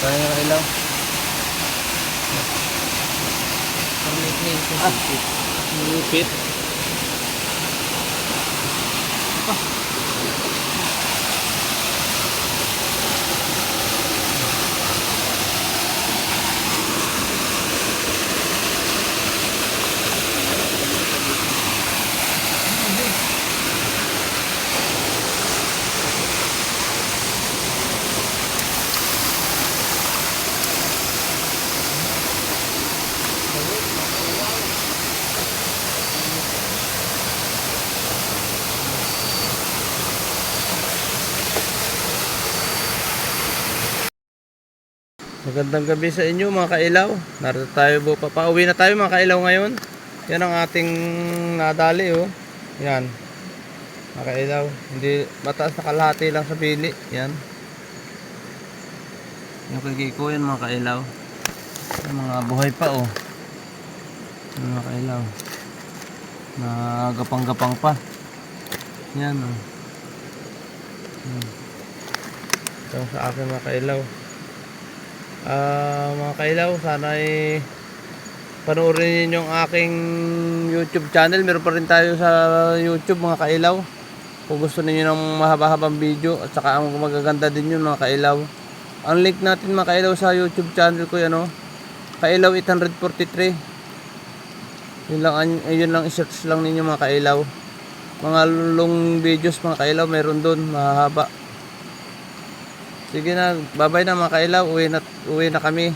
Kaya na kailaw. Lupit. Magandang gabi sa inyo mga kailaw. Narito tayo pauwi na tayo mga kailaw ngayon. Yan ang ating nadali oh. Yan. Mga kailaw, hindi mataas na kalahati lang sa bili. Yan. Yung kikiko yan mga kailaw. Yung mga buhay pa oh. Yan, mga kailaw. Nagapang-gapang pa. Yan oh. Ito sa akin mga kailaw. Mga kailaw, sana ay panoorin niyo yung aking YouTube channel. Meron pa rin tayo sa YouTube mga kailaw. Kung gusto niyo ng mahaba-habang video at saka ang magaganda din yun mga kailaw. Ang link natin mga kailaw sa YouTube channel ko yan oh. Kailaw 843. Yun lang i-search lang ninyo mga kailaw. Mga long videos mga kailaw meron doon, mahaba. Sige na, bye-bye na mga kailaw, uwi na kami.